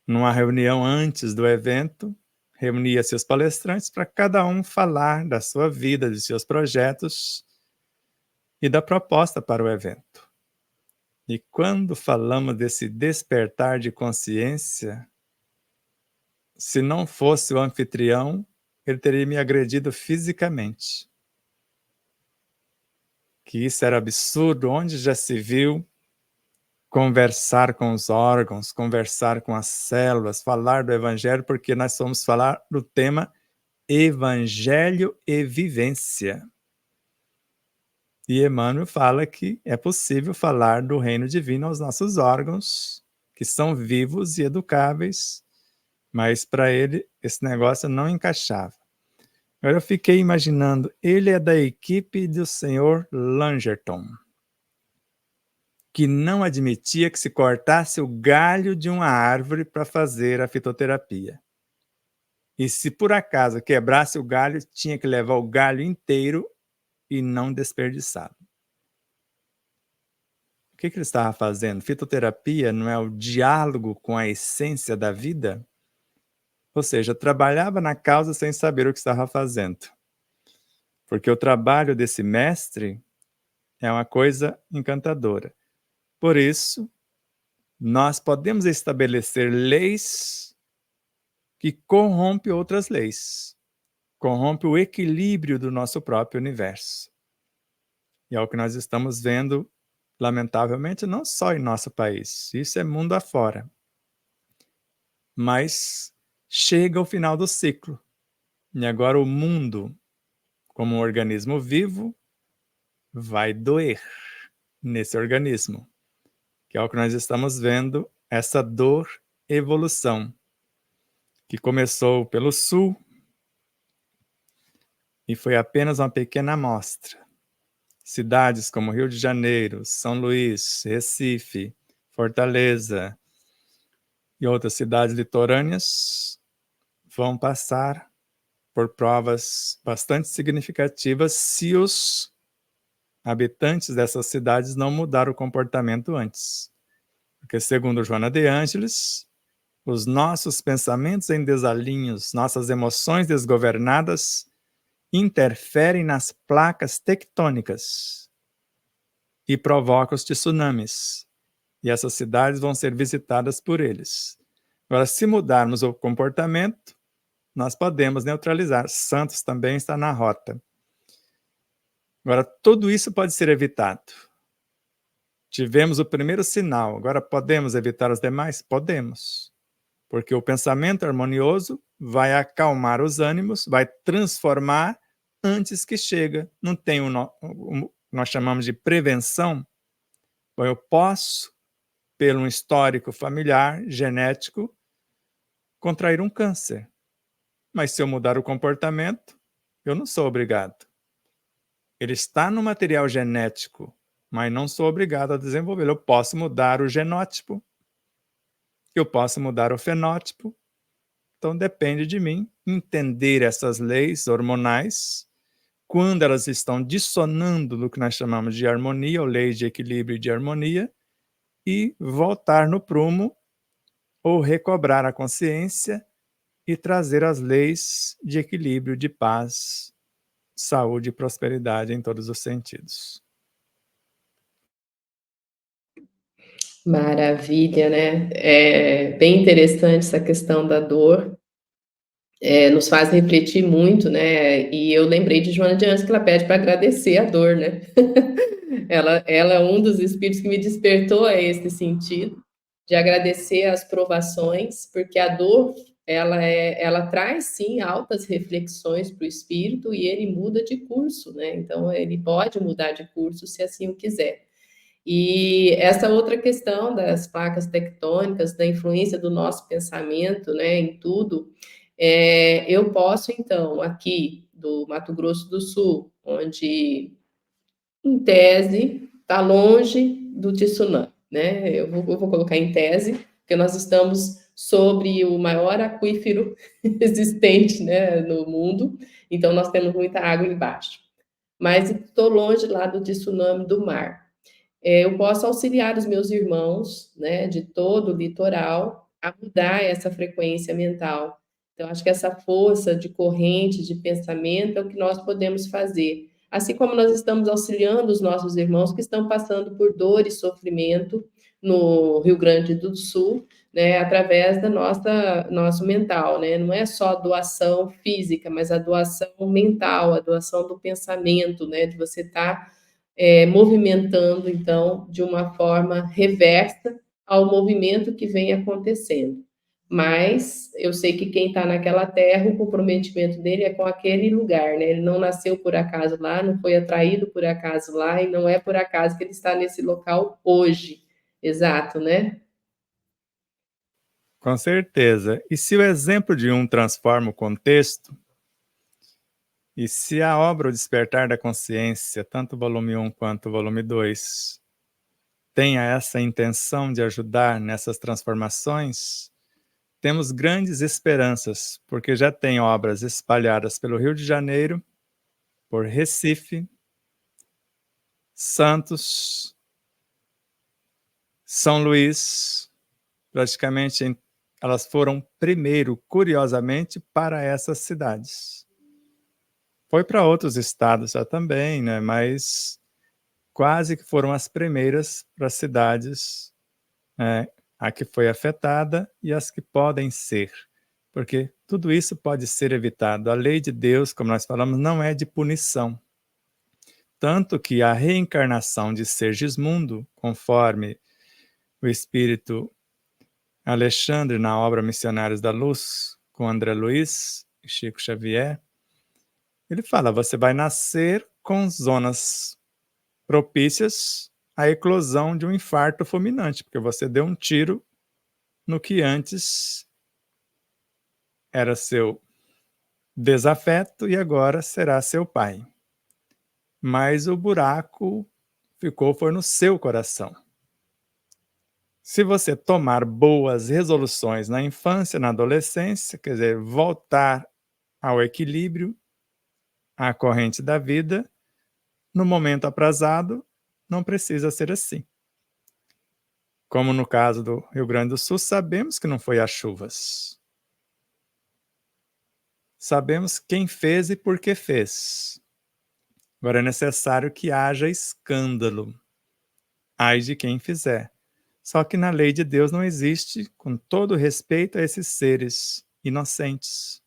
numa reunião antes do evento, reunia seus palestrantes para cada um falar da sua vida, de seus projetos e da proposta para o evento. E quando falamos desse despertar de consciência, se não fosse o anfitrião, ele teria me agredido fisicamente. Que isso era absurdo, onde já se viu conversar com os órgãos, conversar com as células, falar do evangelho, porque nós vamos falar do tema evangelho e vivência. E Emmanuel fala que é possível falar do reino divino aos nossos órgãos, que são vivos e educáveis, mas para ele esse negócio não encaixava. Agora eu fiquei imaginando, ele é da equipe do senhor Langerton, que não admitia que se cortasse o galho de uma árvore para fazer a fitoterapia. E se por acaso quebrasse o galho, tinha que levar o galho inteiro e não desperdiçá-lo. O que ele estava fazendo? Fitoterapia não é o diálogo com a essência da vida? Ou seja, trabalhava na causa sem saber o que estava fazendo. Porque o trabalho desse mestre é uma coisa encantadora. Por isso, nós podemos estabelecer leis que corrompem outras leis. Corrompe o equilíbrio do nosso próprio universo. E é o que nós estamos vendo, lamentavelmente, não só em nosso país. Isso é mundo afora. Mas chega o final do ciclo. E agora o mundo, como um organismo vivo, vai doer nesse organismo. Que é o que nós estamos vendo, essa dor evolução, que começou pelo sul e foi apenas uma pequena amostra. Cidades como Rio de Janeiro, São Luís, Recife, Fortaleza e outras cidades litorâneas vão passar por provas bastante significativas se os habitantes dessas cidades não mudaram o comportamento antes. Porque, segundo Joana de Ângeles, os nossos pensamentos em desalinhos, nossas emoções desgovernadas, interferem nas placas tectônicas e provocam os tsunamis. E essas cidades vão ser visitadas por eles. Agora, se mudarmos o comportamento, nós podemos neutralizar. Santos também está na rota. Agora, tudo isso pode ser evitado. Tivemos o primeiro sinal, agora podemos evitar os demais? Podemos. Porque o pensamento harmonioso vai acalmar os ânimos, vai transformar antes que chega. Não tem nós chamamos de prevenção. Bom, eu posso, pelo histórico familiar, genético, contrair um câncer. Mas se eu mudar o comportamento, eu não sou obrigado. Ele está no material genético, mas não sou obrigado a desenvolvê-lo. Eu posso mudar o genótipo, eu posso mudar o fenótipo. Então depende de mim entender essas leis hormonais, quando elas estão dissonando no que nós chamamos de harmonia, ou leis de equilíbrio e de harmonia, e voltar no prumo, ou recobrar a consciência e trazer as leis de equilíbrio, de paz, saúde e prosperidade em todos os sentidos. Maravilha, né? É bem interessante essa questão da dor. nos faz refletir muito, né? E eu lembrei de Joana de Anjos, que ela pede para agradecer a dor, né? ela é um dos espíritos que me despertou a esse sentido, de agradecer as provações, porque a dor, ela traz, sim, altas reflexões para o espírito e ele muda de curso, né? Então, ele pode mudar de curso se assim o quiser. E essa outra questão das placas tectônicas, da influência do nosso pensamento, né, em tudo, eu posso, então, aqui do Mato Grosso do Sul, onde, em tese, está longe do tsunami, né? Eu vou colocar em tese, porque nós estamos sobre o maior aquífero existente, né, no mundo, então nós temos muita água embaixo. Mas estou longe lá do tsunami do mar. Eu posso auxiliar os meus irmãos, né, de todo o litoral, a mudar essa frequência mental. Então, acho que essa força de corrente, de pensamento, é o que nós podemos fazer. Assim como nós estamos auxiliando os nossos irmãos que estão passando por dor e sofrimento no Rio Grande do Sul, né, através da nosso mental, né? Não é só a doação física, mas a doação mental, a doação do pensamento, né, de você estar movimentando, então, de uma forma reversa ao movimento que vem acontecendo. Mas eu sei que quem está naquela terra, o comprometimento dele é com aquele lugar, né? Ele não nasceu por acaso lá, não foi atraído por acaso lá, e não é por acaso que ele está nesse local hoje. Exato, né? Com certeza. E se o exemplo de um transforma o contexto, e se a obra O Despertar da Consciência, tanto o volume 1 quanto o volume 2, tenha essa intenção de ajudar nessas transformações, temos grandes esperanças, porque já tem obras espalhadas pelo Rio de Janeiro, por Recife, Santos, São Luís, praticamente elas foram primeiro, curiosamente, para essas cidades. Foi para outros estados já também, né? Mas quase que foram as primeiras para as cidades, a que foi afetada e as que podem ser. Porque tudo isso pode ser evitado. A lei de Deus, como nós falamos, não é de punição. Tanto que a reencarnação de Sergismundo, conforme o espírito Alexandre na obra Missionários da Luz, com André Luiz e Chico Xavier, ele fala, você vai nascer com zonas propícias à eclosão de um infarto fulminante, porque você deu um tiro no que antes era seu desafeto e agora será seu pai. Mas o buraco foi no seu coração. Se você tomar boas resoluções na infância, na adolescência, quer dizer, voltar ao equilíbrio, à corrente da vida, no momento aprazado, não precisa ser assim. Como no caso do Rio Grande do Sul, sabemos que não foi as chuvas. Sabemos quem fez e por que fez. Agora é necessário que haja escândalo. Ai de quem fizer. Só que na lei de Deus não existe, com todo respeito a esses seres inocentes.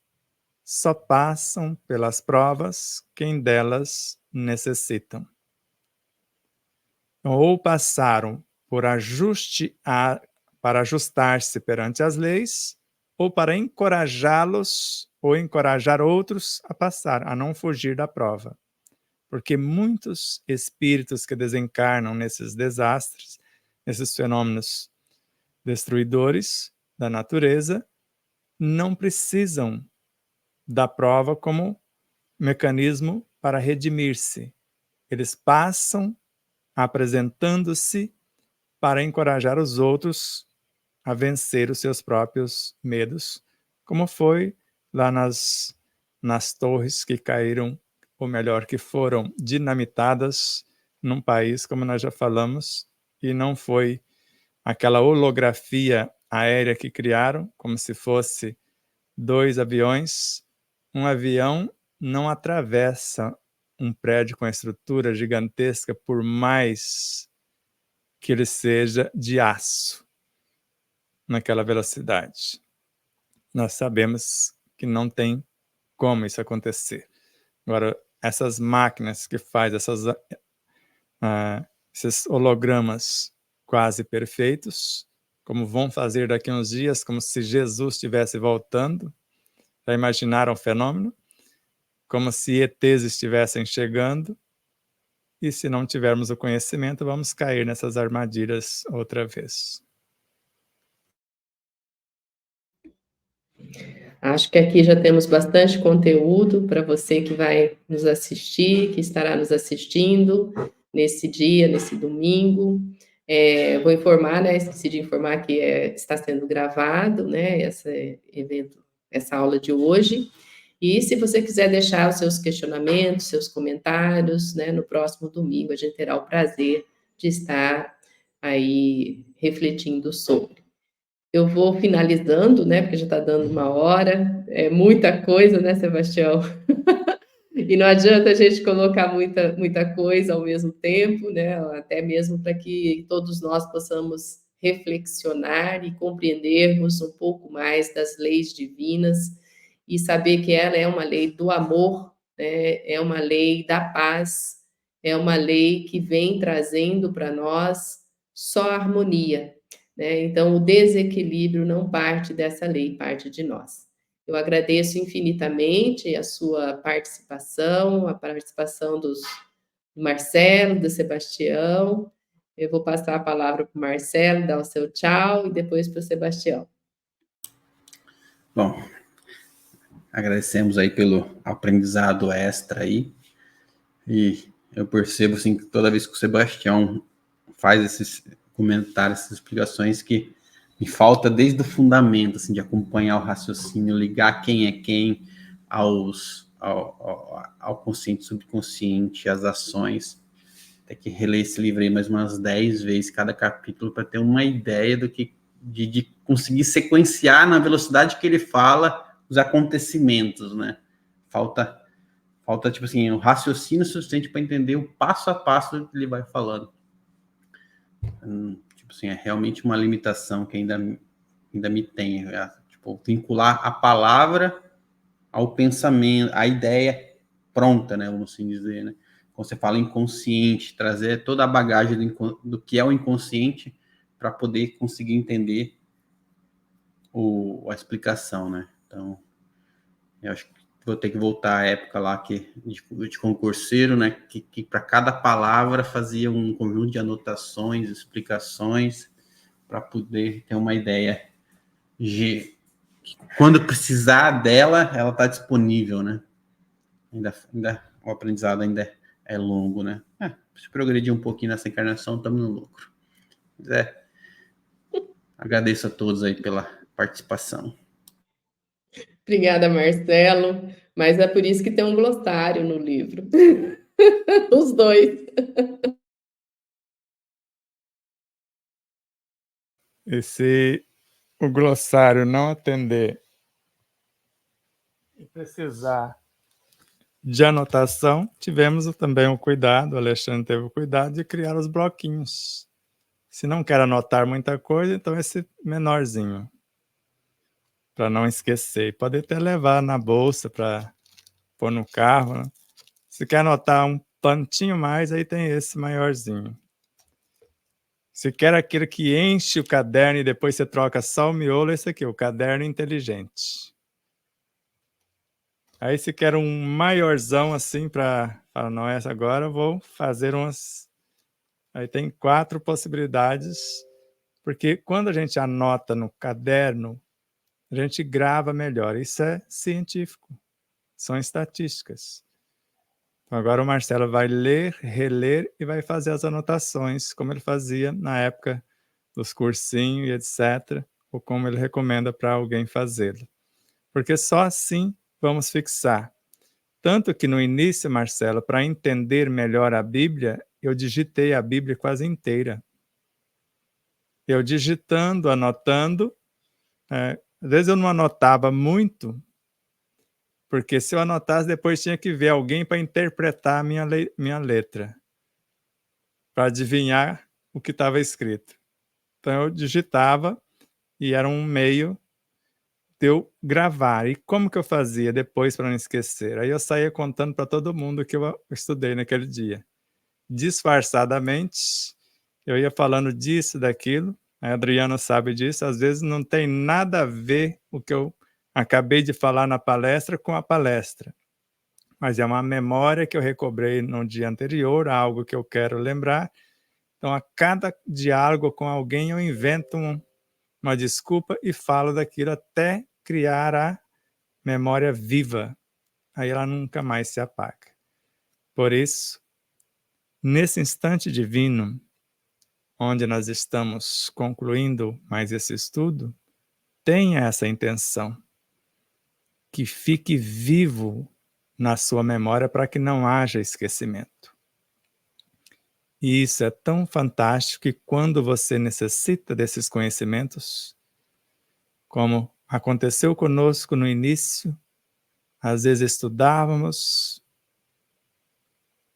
Só passam pelas provas quem delas necessitam. Ou passaram para ajustar-se perante as leis, ou para encorajá-los ou encorajar outros a passar, a não fugir da prova. Porque muitos espíritos que desencarnam nesses desastres, nesses fenômenos destruidores da natureza, não precisam da prova como mecanismo para redimir-se. Eles passam apresentando-se para encorajar os outros a vencer os seus próprios medos, como foi lá nas torres que caíram, ou melhor, que foram dinamitadas num país, como nós já falamos, e não foi aquela holografia aérea que criaram, como se fosse 2 aviões. Um avião não atravessa um prédio com estrutura gigantesca, por mais que ele seja de aço, naquela velocidade. Nós sabemos que não tem como isso acontecer. Agora, essas máquinas que fazem esses hologramas quase perfeitos, como vão fazer daqui a uns dias, como se Jesus estivesse voltando, já imaginaram o fenômeno? Como se ETs estivessem chegando, e se não tivermos o conhecimento, vamos cair nessas armadilhas outra vez. Acho que aqui já temos bastante conteúdo para você que vai nos assistir, que estará nos assistindo nesse dia, nesse domingo. Vou informar, né? Esqueci de informar que está sendo gravado, né? Esse evento, essa aula de hoje. E se você quiser deixar os seus questionamentos, seus comentários, né? No próximo domingo a gente terá o prazer de estar aí refletindo sobre. Eu vou finalizando, né, porque já está dando 1 hora, é muita coisa, né, Sebastião? E não adianta a gente colocar muita coisa ao mesmo tempo, né, até mesmo para que todos nós possamos reflexionar e compreendermos um pouco mais das leis divinas e saber que ela é uma lei do amor, né, é uma lei da paz, é uma lei que vem trazendo para nós só harmonia, né? Então, o desequilíbrio não parte dessa lei, parte de nós. Eu agradeço infinitamente a sua participação, a participação do Marcelo, do Sebastião. Eu vou passar a palavra para o Marcelo, dar o seu tchau, e depois para o Sebastião. Bom, agradecemos aí pelo aprendizado extra aí. E eu percebo, assim, que toda vez que o Sebastião faz esses comentários, essas explicações, que me falta desde o fundamento, assim, de acompanhar o raciocínio, ligar quem é quem ao consciente, subconsciente, às ações. Tem que reler esse livro aí mais umas 10 vezes cada capítulo para ter uma ideia do que de conseguir sequenciar na velocidade que ele fala os acontecimentos, né? Falta, tipo assim, um raciocínio suficiente para entender o passo a passo que ele vai falando. Tipo assim, é realmente uma limitação que ainda me tem. Tipo, vincular a palavra ao pensamento, a ideia pronta, né? Vamos assim dizer, né? Quando você fala inconsciente, trazer toda a bagagem do que é o inconsciente para poder conseguir entender a explicação, né? Então, eu acho que vou ter que voltar à época lá de concurseiro, né? Que para cada palavra fazia um conjunto de anotações, explicações, para poder ter uma ideia de quando precisar dela, ela está disponível, né? Ainda o aprendizado ainda é longo, né? Se progredir um pouquinho nessa encarnação, estamos no lucro. Agradeço a todos aí pela participação. Obrigada, Marcelo. Mas é por isso que tem um glossário no livro. Os dois. E se o glossário não atender e precisar de anotação, tivemos também o cuidado, o Alexandre teve o cuidado de criar os bloquinhos. Se não quer anotar muita coisa, então esse menorzinho, para não esquecer. Pode até levar na bolsa para pôr no carro, né? Se quer anotar um tantinho mais, aí tem esse maiorzinho. Se quer aquele que enche o caderno e depois você troca só o miolo, esse aqui, o caderno inteligente. Aí se quer um maiorzão assim para falar, não, essa agora eu vou fazer umas... Aí tem 4 possibilidades, porque quando a gente anota no caderno, a gente grava melhor. Isso é científico, são estatísticas. Então agora o Marcelo vai ler, reler e vai fazer as anotações, como ele fazia na época dos cursinhos e etc., ou como ele recomenda para alguém fazê-lo. Porque só assim vamos fixar. Tanto que no início, Marcelo, para entender melhor a Bíblia, eu digitei a Bíblia quase inteira. Eu digitando, anotando, às vezes eu não anotava muito, porque se eu anotasse, depois tinha que ver alguém para interpretar a minha letra, para adivinhar o que estava escrito. Então eu digitava e era um meio eu gravar. E como que eu fazia depois para não esquecer? Aí eu saía contando para todo mundo que eu estudei naquele dia. Disfarçadamente, eu ia falando disso, daquilo. A Adriana sabe disso. Às vezes não tem nada a ver o que eu acabei de falar na palestra com a palestra. Mas é uma memória que eu recobrei no dia anterior, algo que eu quero lembrar. Então, a cada diálogo com alguém, eu invento uma desculpa e falo daquilo até criar a memória viva. Aí ela nunca mais se apaga. Por isso, nesse instante divino, onde nós estamos concluindo mais esse estudo, tenha essa intenção, que fique vivo na sua memória para que não haja esquecimento. E isso é tão fantástico que quando você necessita desses conhecimentos, como aconteceu conosco no início, às vezes estudávamos,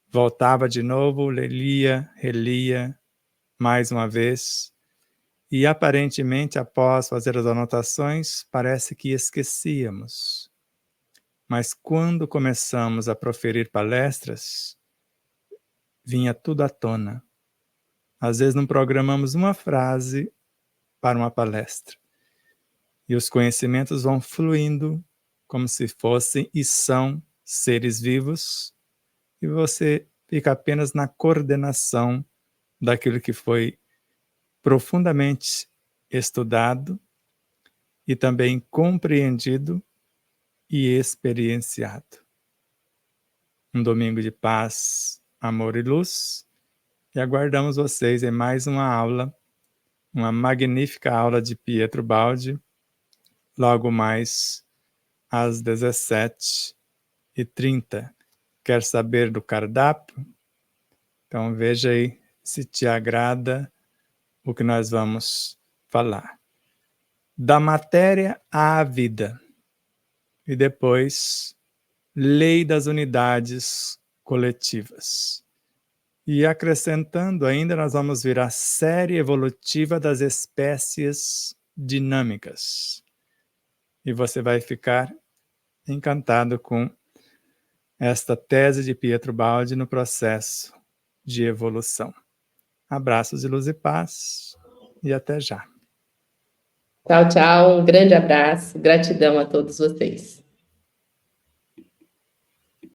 voltava de novo, lia, relia mais uma vez, e aparentemente, após fazer as anotações, parece que esquecíamos. Mas quando começamos a proferir palestras, vinha tudo à tona. Às vezes não programamos uma frase para uma palestra. E os conhecimentos vão fluindo como se fossem e são seres vivos, e você fica apenas na coordenação daquilo que foi profundamente estudado e também compreendido e experienciado. Um domingo de paz, amor e luz, e aguardamos vocês em mais uma aula, uma magnífica aula de Pietro Baldi, logo mais às 17h30. Quer saber do cardápio? Então veja aí se te agrada o que nós vamos falar. Da matéria à vida. E depois, lei das unidades coletivas. E acrescentando ainda, nós vamos ver a série evolutiva das espécies dinâmicas. E você vai ficar encantado com esta tese de Pietro Baldi no processo de evolução. Abraços de luz e paz e até já. Tchau, tchau. Um grande abraço. Gratidão a todos vocês.